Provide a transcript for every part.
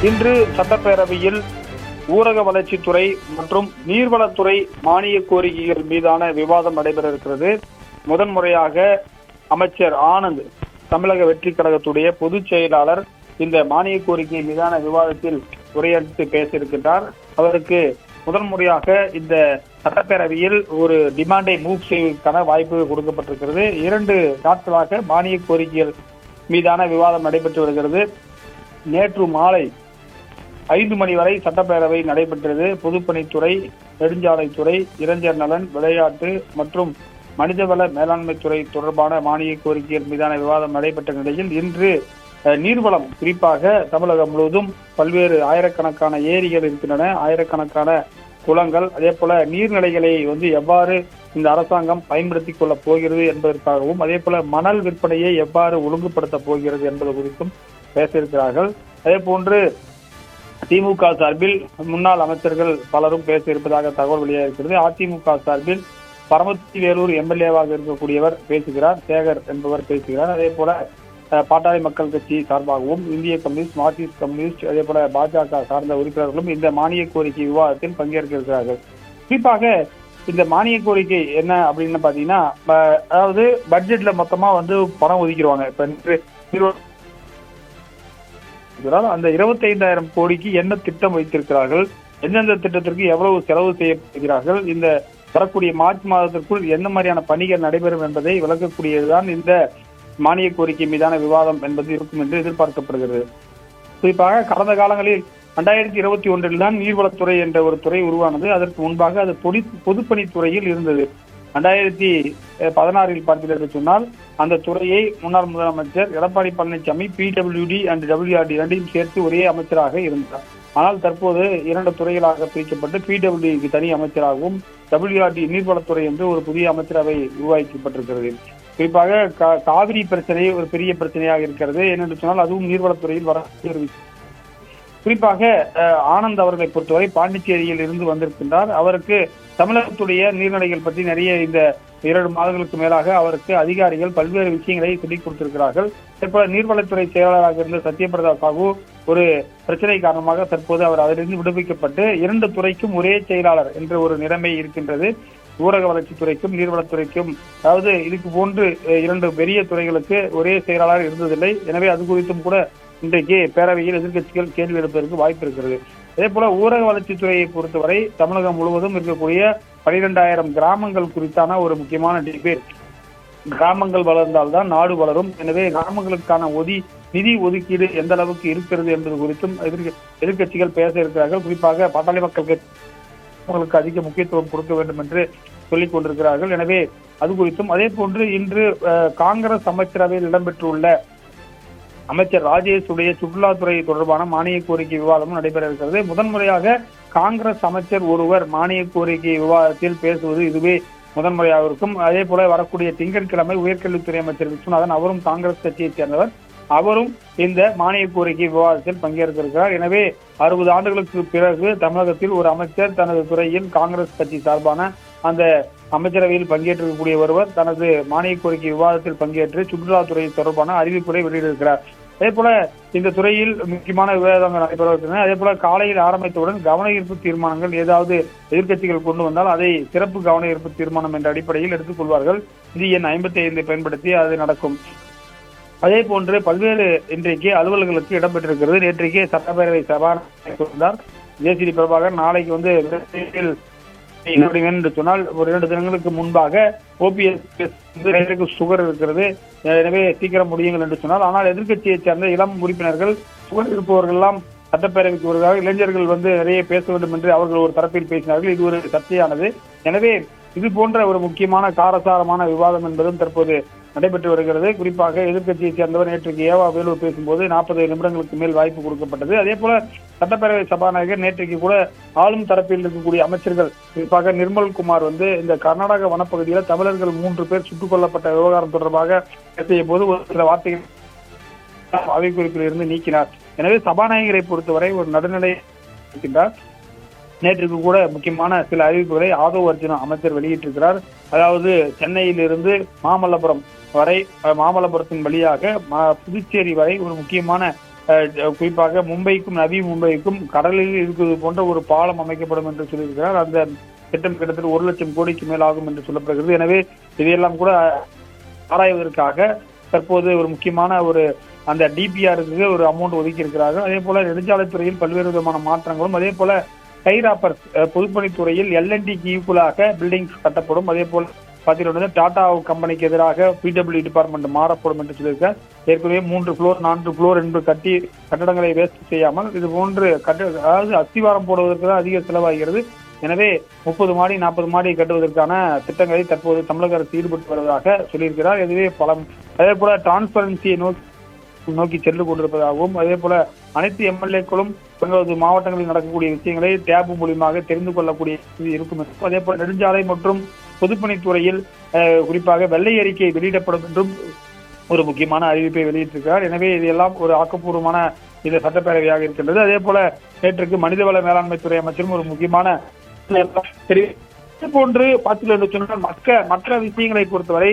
இன்று சட்டப்பேரவையில் ஊரக வளர்ச்சித்துறை மற்றும் நீர்வளத்துறை மானிய கோரிக்கைகள் மீதான விவாதம் நடைபெற இருக்கிறது. முதன்முறையாக அமைச்சர் ஆனந்த், தமிழக வெற்றி கழகத்துடைய பொதுச் செயலாளர், இந்த மானிய கோரிக்கை மீதான விவாதத்தில் உரையாற்றி பேச இருக்கின்றார். அவருக்கு முதன்முறையாக இந்த சட்டப்பேரவையில் ஒரு டிமாண்டை மூவ் செய்வதற்கான வாய்ப்பு கொடுக்கப்பட்டிருக்கிறது. 2 நாட்களாக மானிய கோரிக்கைகள் மீதான விவாதம் நடைபெற்று வருகிறது. நேற்று மாலை 5 மணி வரை சட்டப்பேரவை நடைபெற்றது. பொதுப்பணித்துறை, நெடுஞ்சாலைத்துறை, இளைஞர் நலன், விளையாட்டு மற்றும் மனிதவள மேலாண்மை துறை தொடர்பான மானிய கோரிக்கைகள் மீதான விவாதம் நடைபெற்ற நிலையில் இன்று நீர்வளம், குறிப்பாக தமிழகம் முழுவதும் பல்வேறு ஆயிரக்கணக்கான ஏரிகள் இருக்கின்றன, ஆயிரக்கணக்கான குளங்கள், அதே போல நீர்நிலைகளை எவ்வாறு இந்த அரசாங்கம் பயன்படுத்திக் கொள்ளப் போகிறது என்பதற்காகவும், அதே போல மணல் விற்பனையை எவ்வாறு ஒழுங்குபடுத்தப் போகிறது என்பது குறித்தும் பேச இருக்கிறார்கள். அதே போன்று திமுக சார்பில் முன்னாள் அமைச்சர்கள் பலரும் பேச இருப்பதாக தகவல் வெளியாக இருக்கிறது. அதிமுக சார்பில் பரமத்தி வேலூர் எம்எல்ஏவாக இருக்கக்கூடியவர் பேசுகிறார், சேகர் என்பவர் பேசுகிறார். அதே போல பாட்டாளி மக்கள் கட்சி சார்பாகவும் இந்திய கம்யூனிஸ்ட், மார்க்சிஸ்ட் கம்யூனிஸ்ட், அதே போல பாஜக சார்ந்த உறுப்பினர்களும் இந்த மானிய கோரிக்கை விவாதத்தில் பங்கேற்க இருக்கிறார்கள். குறிப்பாக இந்த மானிய கோரிக்கை என்ன அப்படின்னு பாத்தீங்கன்னா, அதாவது பட்ஜெட்ல மொத்தமா பணம் ஒதுக்கிடுவாங்க. இப்ப அந்த 25,000 கோடிக்கு என்ன திட்டம் வைத்திருக்கிறார்கள், எந்தெந்த திட்டத்திற்கு எவ்வளவு செலவு செய்யப்படுகிறார்கள், இந்த வரக்கூடிய மார்ச் மாதத்திற்குள் எந்த மாதிரியான பணிகள் நடைபெறும் என்பதை விளக்கக்கூடியதுதான் இந்த மானிய கோரிக்கை மீதான விவாதம் என்பது இருக்கும் என்று எதிர்பார்க்கப்படுகிறது. குறிப்பாக கடந்த காலங்களில் 2021 தான் நீர்வளத்துறை என்ற ஒரு துறை உருவானது. அதற்கு முன்பாக அது பொதுப்பணித்துறையில் இருந்தது. 2016 பார்த்தீர்கள் என்று சொன்னால் அந்த துறையை முன்னாள் முதலமைச்சர் Edappadi Palaniswami PWD and WRD இரண்டையும் சேர்த்து ஒரே அமைச்சராக இருந்தார். ஆனால் தற்போது 2 துறைகளாக பிரிக்கப்பட்டு PWDக்கு தனி அமைச்சராகவும் WRD நீர்வளத்துறை என்று ஒரு புதிய அமைச்சரவை உருவாக்கப்பட்டிருக்கிறது. குறிப்பாக காவிரி பிரச்சனை ஒரு பெரிய பிரச்சனையாக இருக்கிறது. ஏனென்று சொன்னால் அதுவும் நீர்வளத்துறையில் வர குறிப்பாக ஆனந்த் அவர்களை பொறுத்தவரை பாண்டிச்சேரியில் இருந்து வந்திருக்கின்றார். அவருக்கு தமிழகத்துடைய நீர்நிலைகள் பற்றி நிறைய இந்த 2 மாதங்களுக்கு மேலாக அவருக்கு அதிகாரிகள் பல்வேறு விஷயங்களை சொல்லிக் கொடுத்திருக்கிறார்கள். அதேபோல நீர்வளத்துறை செயலாளராக இருந்த சத்யபிரதா சாஹூ ஒரு பிரச்சனை காரணமாக தற்போது அவர் அதிலிருந்து விடுவிக்கப்பட்டு 2 துறைக்கும் ஒரே செயலாளர் என்ற ஒரு நிலைமை இருக்கின்றது. ஊரக வளர்ச்சித்துறைக்கும் நீர்வளத்துறைக்கும், அதாவது இதுக்கு போன்று 2 பெரிய துறைகளுக்கு ஒரே செயலாளர் இருந்ததில்லை. எனவே அது குறித்தும் கூட இன்றைக்கு பேரவையில் எதிர்க்கட்சிகள் கேள்வி எழுப்பதற்கு வாய்ப்பு இருக்கிறது. அதே போல ஊரக வளர்ச்சித்துறையை பொறுத்தவரை தமிழகம் முழுவதும் இருக்கக்கூடிய 12,000 கிராமங்கள் குறித்தான ஒரு முக்கியமான டிபேட். கிராமங்கள் வளர்ந்தால்தான் நாடு வளரும். எனவே கிராமங்களுக்கான நிதி ஒதுக்கீடு எந்த அளவுக்கு இருக்கிறது என்பது குறித்தும் எதிர்க்கட்சிகள் பேச இருக்கிறார்கள். குறிப்பாக பாட்டாளி மக்கள் கட்சிகளுக்கு அதிக முக்கியத்துவம் கொடுக்க வேண்டும் என்று சொல்லிக் கொண்டிருக்கிறார்கள். எனவே அது குறித்தும், அதே போன்று இன்று காங்கிரஸ் அமைச்சரவையில் இடம்பெற்றுள்ள அமைச்சர் ராஜேஷ் உடைய சுற்றுலாத்துறை தொடர்பான மானிய கோரிக்கை விவாதமும் நடைபெற இருக்கிறது. முதன்முறையாக காங்கிரஸ் அமைச்சர் ஒருவர் மானிய கோரிக்கை விவாதத்தில் பேசுவது இதுவே முதன்முறையாக இருக்கும். அதே போல வரக்கூடிய திங்கட்கிழமை உயர்கல்வித்துறை அமைச்சர் விஸ்வநாதன், அவரும் காங்கிரஸ் கட்சியைச் சேர்ந்தவர், அவரும் இந்த மானிய கோரிக்கை விவாதத்தில் பங்கேற்க இருக்கிறார். எனவே 60 ஆண்டுகளுக்கு பிறகு தமிழகத்தில் ஒரு அமைச்சர் தனது துறையில் காங்கிரஸ் கட்சி சார்பான அந்த அமைச்சரவையில் பங்கேற்றிருக்கக்கூடிய ஒருவர் தனது மானிய கோரிக்கை விவாதத்தில் பங்கேற்று சுற்றுலாத்துறை தொடர்பான அறிவிப்புரை வெளியிட்டிருக்கிறார். அதே போல இந்த துறையில் முக்கியமான விவாதங்கள் நடைபெறுகின்றன. அதே போல காலையில் ஆரம்பித்தவுடன் கவன ஈர்ப்பு தீர்மானங்கள் ஏதாவது எதிர்க்கட்சிகள் கொண்டு வந்தால் அதை சிறப்பு கவன ஈர்ப்பு தீர்மானம் என்ற அடிப்படையில் எடுத்துக் கொள்வார்கள். விதி எண் 55 பயன்படுத்தி அது நடக்கும். அதே போன்று பல்வேறு இன்றைக்கு அலுவல்களுக்கு இடம்பெற்றிருக்கிறது. நேற்றைக்கு சட்டப்பேரவை சபாநாயகர் ஜேசிடி பிரபாகர் நாளைக்கு என்று சொன்னால் ஒரு 2 தினங்களுக்கு முன்பாக OPS சுகர் இருக்கிறது, எனவே சீக்கிரம் முடியுங்கள் என்று சொன்னால், ஆனால் எதிர்க்கட்சியைச் சேர்ந்த இளம் உறுப்பினர்கள் சுகர் இருப்பவர்கள் எல்லாம் சட்டப்பேரவைக்கு வருகிறார்கள். இளைஞர்கள் நிறைய பேச வேண்டும் என்று அவர்கள் ஒரு தரப்பில் பேசினார்கள். இது ஒரு சர்ச்சையானது. எனவே இது போன்ற ஒரு முக்கியமான காரசாரமான விவாதம் என்பதும் தற்போது நடைபெற்று வருகிறது. குறிப்பாக எதிர்க்கட்சியைச் சேர்ந்தவர் நேற்றுக்கு ஏவா வேலூர் பேசும்போது 40 நிமிடங்களுக்கு மேல் வாய்ப்பு கொடுக்கப்பட்டது. அதே போல சட்டப்பேரவை சபாநாயகர் நேற்றைக்கு கூட ஆளும் தரப்பில் இருக்கக்கூடிய அமைச்சர்கள், குறிப்பாக நிர்மல்குமார் இந்த கர்நாடக வனப்பகுதியில் தமிழர்கள் 3 பேர் சுட்டுக் கொல்லப்பட்ட விவகாரம் தொடர்பாக பேசிய போது ஒரு சில வார்த்தைகள் அவை குறிப்பில் இருந்து நீக்கினார். எனவே சபாநாயகரை பொறுத்தவரை ஒரு நடுநிலை இருக்கின்றார். நேற்றுக்கு கூட முக்கியமான சில அறிவிப்புகளை ஆதவ் அர்ஜுனா அமைச்சர் வெளியிட்டிருக்கிறார். அதாவது சென்னையிலிருந்து மாமல்லபுரம் வரை, மாமல்லபுரத்தின் வழியாக புதுச்சேரி வரை ஒரு முக்கியமான குறிப்பாக மும்பைக்கும் நவி மும்பைக்கும் கடலில் இருக்கிறது போன்ற ஒரு பாலம் அமைக்கப்படும் என்று சொல்லியிருக்கிறார். அந்த திட்டம் கிட்டத்தட்ட 1 லட்சம் கோடிக்கு மேல் ஆகும் என்று சொல்லப்படுகிறது. எனவே இதையெல்லாம் கூட ஆராய்வதற்காக தற்போது ஒரு முக்கியமான அந்த டிபிஆருக்கு ஒரு அமௌண்ட் ஒதுக்கி இருக்கிறார்கள். அதே போல நெடுஞ்சாலைத்துறையில் பல்வேறு விதமான மாற்றங்களும், அதே போல கைராப்பர் பொதுப்பணித்துறையில் எல்என்டிக்கு ஈக்குவலாக பில்டிங்ஸ் கட்டப்படும். அதே போல பார்த்தீங்கன்னா டாடா கம்பெனிக்கு எதிராக பிடபிள்யூ டிபார்ட்மெண்ட் மாறப்படும் என்று சொல்லியிருக்கார். ஏற்கனவே 3 ஃப்ளோர் 4 ஃப்ளோர் என்று கட்டடங்களை வேஸ்ட் செய்யாமல் இது போன்று அதாவது அஸ்திவாரம் போடுவதற்கு தான் அதிக செலவாகிறது. எனவே 30 மாடி 40 மாடி கட்டுவதற்கான திட்டங்களை தற்போது தமிழக அரசு ஈடுபட்டு வருவதாக சொல்லியிருக்கிறார். இதுவே அதே போல டிரான்ஸ்பரன்சியை நோக்கி சென்று கொண்டிருப்பதாகவும், அதே போல அனைத்து எம்எல்ஏக்களும் தங்களது மாவட்டங்களில் நடக்கக்கூடிய விஷயங்களை டேப் மூலியமாக தெரிந்து கொள்ளக்கூடிய இருக்கும் என்றும், அதே போல நெடுஞ்சாலை மற்றும் பொதுப்பணித்துறையில் குறிப்பாக வெள்ளை அறிக்கை வெளியிடப்படும் என்றும் ஒரு முக்கியமான அறிவிப்பை வெளியிட்டிருக்கிறார். எனவே இதெல்லாம் ஒரு ஆக்கப்பூர்வமான இந்த சட்டப்பேரவையாக இருக்கின்றது. அதே போல நேற்றுக்கு மனிதவள மேலாண்மை துறை அமைச்சரும் ஒரு முக்கியமான இது போன்று பார்த்தீர்கள் சொன்னால் மற்ற விஷயங்களை பொறுத்தவரை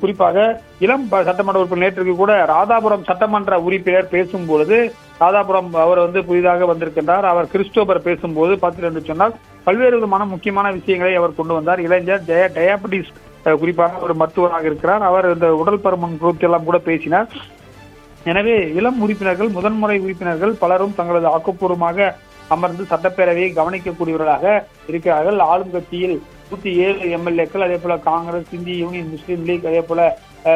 குறிப்பாக இளம் சட்டமன்ற உறுப்பினர் நேற்றுக்கு கூட ராதாபுரம் சட்டமன்ற உறுப்பினர் பேசும்பொழுது, ராதாபுரம் அவர் புதிதாக வந்திருக்கின்றார், அவர் கிறிஸ்டோபர் பேசும்போது பார்த்தீர்கள் சொன்னால் பல்வேறு விதமான முக்கியமான விஷயங்களை அவர் கொண்டு வந்தார். இளைஞர் டயாபெட்டிஸ் குறிப்பாக ஒரு மருத்துவராக இருக்கிறார். அவர் இந்த உடல் பருமன் குறித்து எல்லாம் கூட பேசினார். எனவே இளம் உறுப்பினர்கள், முதன்முறை உறுப்பினர்கள் பலரும் தங்களது ஆக்கப்பூர்வமாக அமர்ந்து சட்டப்பேரவையை கவனிக்கக்கூடியவர்களாக இருக்கிறார்கள். ஆளும் கட்சியில் 107 எம்எல்ஏக்கள், அதே போல காங்கிரஸ், இந்திய யூனியன் முஸ்லீம் லீக், அதே போல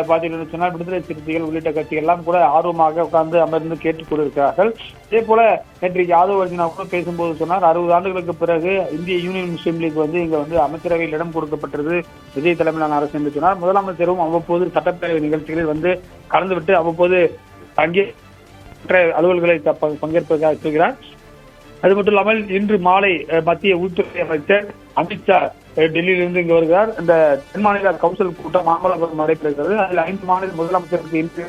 பார்த்தீங்கன்னா சொன்னால் விடுதலை சிறுத்தைகள் உள்ளிட்ட கட்சிகள் எல்லாம் கூட ஆர்வமாக உட்கார்ந்து அமர்ந்து கேட்டுக் கொண்டிருக்கிறார்கள். அதே போல நேற்றைக்கு யாதவ் அர்ஜுனா கூட பேசும்போது சொன்னார், 60 ஆண்டுகளுக்கு பிறகு இந்திய யூனியன் முஸ்லீம் லீக் இங்க அமைச்சரவையில் இடம் கொடுக்கப்பட்டது விஜய் தலைமையிலான அரசு என்று சொன்னார். முதலமைச்சரும் அவ்வப்போது சட்டப்பேரவை நிகழ்ச்சிகளில் கலந்துவிட்டு அவ்வப்போது அங்கே அலுவல்களை பங்கேற்பதாக சொல்கிறார். அது மட்டும் இல்லாமல் இன்று மாலை மத்திய உள்துறை அமைச்சர் அமித்ஷா டெல்லியிலிருந்து இங்கு வருகிறார். இந்த தென் மாநில கவுன்சில் கூட்டம் மாமல்லபுரம் நடைபெறுகிறது. அதில் 5 மாநில முதலமைச்சருக்கு இன்று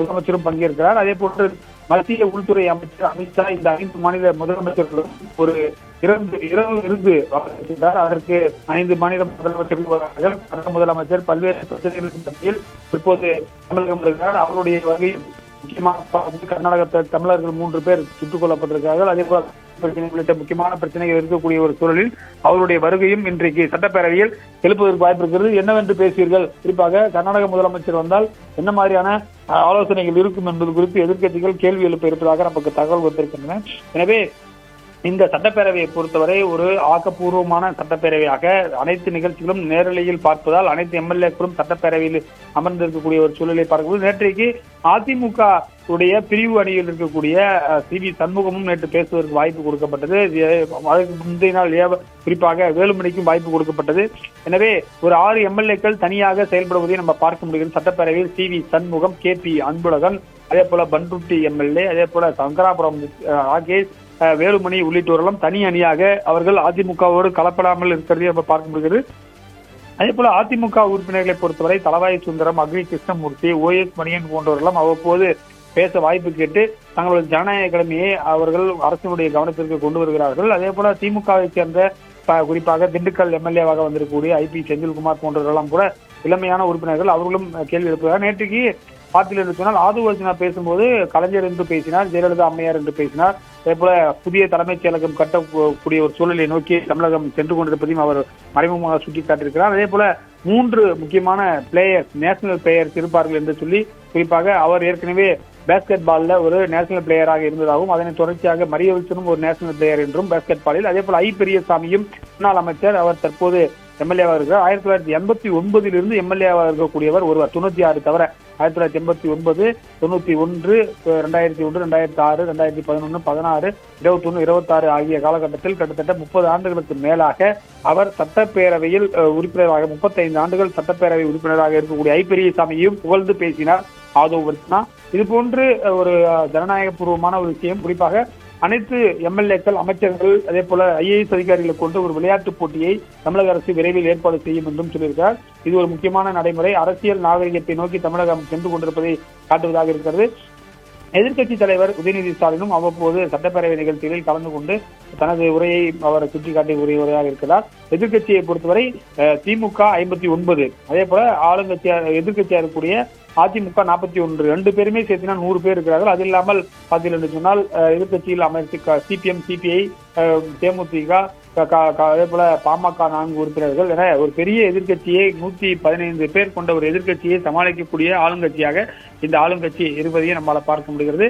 முதலமைச்சரும் பங்கேற்கிறார். அதே போன்று மத்திய உள்துறை அமைச்சர் அமித்ஷா இந்த 5 மாநில முதலமைச்சர்களும் ஒரு இரவு விருந்து வழங்கியிருக்கிறார். அதற்கு 5 மாநில முதலமைச்சர்கள் வருகிறார்கள். முதலமைச்சர் பல்வேறு பிரச்சனைகளுக்கு மத்தியில் இப்போது தமிழகம் வருகிறார். அவருடைய வகையில் முக்கியமாக கர்நாடக தமிழர்கள் 3 பேர் சுட்டுக் கொல்லப்பட்டிருக்கிறார்கள். அதே போல பிரச்சனை உள்ளிட்ட முக்கியமான பிரச்சனைகள் இருக்கக்கூடிய ஒரு சூழலில் அவருடைய வருகையும் இன்றைக்கு சட்டப்பேரவையில் எழுப்புவதற்கு வாய்ப்பு இருக்கிறது. என்னவென்று பேசுவீர்கள், குறிப்பாக கர்நாடக முதலமைச்சர் வந்தால் என்ன மாதிரியான ஆலோசனைகள் இருக்கும் என்பது குறித்து எதிர்க்கட்சிகள் கேள்வி எழுப்ப இருப்பதாக நமக்கு தகவல் வந்திருக்கின்றன. எனவே இந்த சட்டப்பேரவையை பொறுத்தவரை ஒரு ஆக்கப்பூர்வமான சட்டப்பேரவையாக அனைத்து நிகழ்ச்சிகளும் நேரலையில் பார்ப்பதால் அனைத்து எம்எல்ஏக்களும் சட்டப்பேரவையில் அமர்ந்திருக்கக்கூடிய ஒரு சூழலை பார்க்கும்போது, நேற்றைக்கு அதிமுக உடைய பிரிவு அணியில் இருக்கக்கூடிய சி.வி. சண்முகமும் நேற்று பேசுவதற்கு வாய்ப்பு கொடுக்கப்பட்டது. அதுக்கு முந்தைய நாள் குறிப்பாக வேலுமணிக்கும் வாய்ப்பு கொடுக்கப்பட்டது. எனவே ஒரு 6 எம்எல்ஏக்கள் தனியாக செயல்படுவதை நம்ம பார்க்க முடிகிறது. சட்டப்பேரவையில் சி.வி. சண்முகம், கே.பி. அன்பழகன், அதே போல பன்ருட்டி எம்எல்ஏ, அதே போல சங்கராபுரம் ராகேஷ், வேலுமணி உள்ளிட்டோரெல்லாம் தனி அணியாக அவர்கள் அதிமுகவோடு கலப்படாமல் இருக்கிறதை நம்ம பார்க்க முடிகிறது. அதே போல அதிமுக உறுப்பினர்களை பொறுத்தவரை தலவாய் சுந்தரம், அக்ரி கிருஷ்ணமூர்த்தி, ஓஎஸ் மணியன் போன்றவர்களும் அவ்வப்போது பேச வாய்ப்பு கேட்டு தங்களது ஜனநாயக கடமையை அவர்கள் அரசினுடைய கவனத்திற்கு கொண்டு வருகிறார்கள். அதே போல திமுகவை சேர்ந்த குறிப்பாக திண்டுக்கல் எம்எல்ஏவாக வந்திருக்கக்கூடிய ஐ.பி. செந்தில்குமார் போன்றவர்களெல்லாம் கூட இளமையான உறுப்பினர்கள், அவர்களும் கேள்வி எழுப்புகிறார். நேற்றுக்கு பார்த்தீர்கள் என்று சொன்னால் யாதவ் அர்ஜுனா பேசும்போது கலைஞர் என்று பேசினார், ஜெயலலிதா அம்மையார் என்று பேசினார். அதே போல புதிய தலைமைச் செயலகம் கட்டக்கூடிய ஒரு சூழலை நோக்கி தமிழகம் சென்று கொண்டிருப்பதையும் அவர் மறைமுகமாக சுட்டிக்காட்டியிருக்கிறார். அதே போல 3 முக்கியமான பிளேயர்ஸ், நேஷனல் பிளேயர்ஸ் இருப்பார்கள் என்று சொல்லி, குறிப்பாக அவர் ஏற்கனவே பேஸ்கெட் பால்ல ஒரு நேஷனல் பிளேயராக இருந்ததாகவும், அதனை தொடர்ச்சியாக மரியவில்சனும் ஒரு நேஷனல் பிளேயர் என்றும் பேஸ்கெட் பாலில், அதே போல ஐ. பெரியசாமியும் முன்னாள் அமைச்சர், அவர் தற்போது எம்எல்ஏவாக இருக்கிறார். 1989 எம்எல்ஏவாக இருக்கக்கூடியவர் ஒருவர், 96 தவிர 1989, 91, 2001, 2006, 2011, 16, 21, 26 ஆகிய காலகட்டத்தில் கிட்டத்தட்ட 30 ஆண்டுகளுக்கு மேலாக அவர் சட்டப்பேரவையில் உறுப்பினராக 35 ஆண்டுகள் சட்டப்பேரவை உறுப்பினராக இருக்கக்கூடிய ஐ. பெரியசாமியையும் புகழ்ந்து பேசினார் யாதவ் அர்ஜுனா. இது போன்று ஒரு ஜனநாயக பூர்வமான ஒரு விஷயம். குறிப்பாக அனைத்து எம்எல்ஏக்கள், அமைச்சர்கள், அதே போல ஐஏஎஸ் அதிகாரிகளை கொண்டு ஒரு விளையாட்டுப் போட்டியை தமிழக அரசு விரைவில் ஏற்பாடு செய்யும் என்றும் சொல்லியிருக்கிறார். இது ஒரு முக்கியமான நடைமுறை. அரசியல் நாகரிகத்தை நோக்கி தமிழகம் சென்று கொண்டிருப்பதை காட்டுவதாக இருக்கிறது. எதிர்க்கட்சி தலைவர் உதயநிதி ஸ்டாலினும் அவ்வப்போது சட்டப்பேரவை நிகழ்ச்சிகளில் கலந்து கொண்டு தனது உரையை அவர் சுட்டிக்காட்டி உரையாக இருக்கிறார். எதிர்க்கட்சியை பொறுத்தவரை திமுக 59, அதே போல எதிர்க்கட்சியா இருக்கக்கூடிய அதிமுக 41, 2 பேருமே சேர்த்தினா 100 பேர் இருக்கிறார்கள். அது இல்லாமல் பார்த்தீர்கள் என்று சொன்னால் எதிர்க்கட்சியில் அமைத்து சிபிஎம், சிபிஐ, தேமுதிக, அதே போல பாமக 4 உறுப்பினர்கள் என ஒரு பெரிய எதிர்க்கட்சியை 115 பேர் கொண்ட ஒரு எதிர்க்கட்சியை சமாளிக்கக்கூடிய ஆளுங்கட்சியாக இந்த ஆளுங்கட்சி இருப்பதையும் நம்மளால பார்க்க முடிகிறது.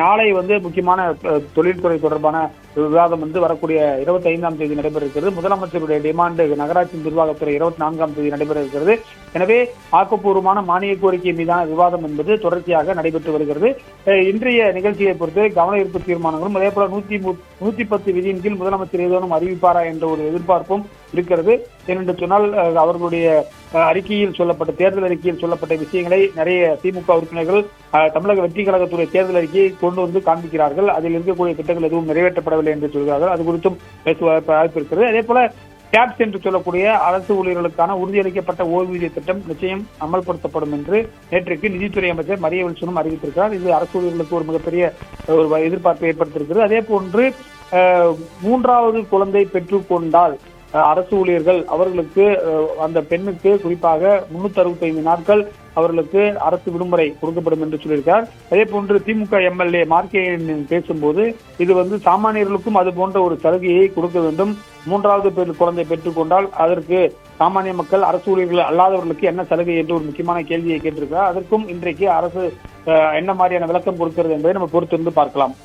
நாளை முக்கியமான தொழில்துறை தொடர்பான விவாதம் வரக்கூடிய 25ஆம் தேதி நடைபெற இருக்கிறது. முதலமைச்சருடைய டிமாண்ட் நகராட்சி நிர்வாகத்துறை 24ஆம் தேதி நடைபெற இருக்கிறது. எனவே ஆக்கப்பூர்வமான மானிய கோரிக்கை மீதான விவாதம் என்பது தொடர்ச்சியாக நடைபெற்று வருகிறது. இன்றைய நிகழ்ச்சியை பொறுத்து கவன ஈர்ப்பு தீர்மானங்களும் அதே போல 110 விதியின் கீழ் முதலமைச்சர் ஏதேனும் அறிவிப்பாரா என்ற ஒரு எதிர்பார்ப்பும் இருக்கிறது. ஏனென்று சொன்னால் அவர்களுடைய தேர்தல் அறிக்கையில் சொல்லப்பட்ட விஷயங்களை நிறைய திமுக உறுப்பினர்கள் தமிழக வெற்றி கழகத்துடைய தேர்தல் அறிக்கையை கொண்டு காண்பிக்கிறார்கள். அதில் இருக்கக்கூடிய திட்டங்கள் எதுவும் நிறைவேற்றப்படவில்லை என்று சொல்கிறார்கள். அது குறித்தும் பேசுவ வாய்ப்பு இருக்கிறது. அதே போல கேப்ஸ் என்று சொல்லக்கூடிய அரசு ஊழியர்களுக்கான உறுதியளிக்கப்பட்ட ஓய்வூதிய திட்டம் நிச்சயம் அமல்படுத்தப்படும் என்று நேற்றுக்கு நிதித்துறை அமைச்சர் மரிய வில்சனும் அறிவித்திருக்கிறார். இது அரசு ஊழியர்களுக்கு ஒரு மிகப்பெரிய ஒரு எதிர்பார்ப்பை ஏற்படுத்தியிருக்கிறது. அதே போன்று 3வது குழந்தை பெற்றுக்கொண்டால் அரசு ஊழியர்கள் அவர்களுக்கு அந்த பெண்ணுக்கு குறிப்பாக 365 நாட்கள் அவர்களுக்கு அரசு விடுமுறை கொடுக்கப்படும் என்று சொல்லியிருக்கார். அதே போன்று திமுக எம்எல்ஏ மார்க்கேயன் பேசும்போது இது சாமானியர்களுக்கும் அது போன்ற ஒரு சலுகையை கொடுக்க வேண்டும். 3வது குழந்தை பெற்றுக்கொண்டால் அதற்கு சாமானிய மக்கள், அரசு ஊழியர்கள் அல்லாதவர்களுக்கு என்ன சலுகை என்று ஒரு முக்கியமான கேள்வியை கேட்டிருக்கிறார். அதற்கும் இன்றைக்கு அரசு என்ன மாதிரியான விளக்கம் கொடுக்கிறது என்பதை நம்ம பொறுத்திருந்து பார்க்கலாம்.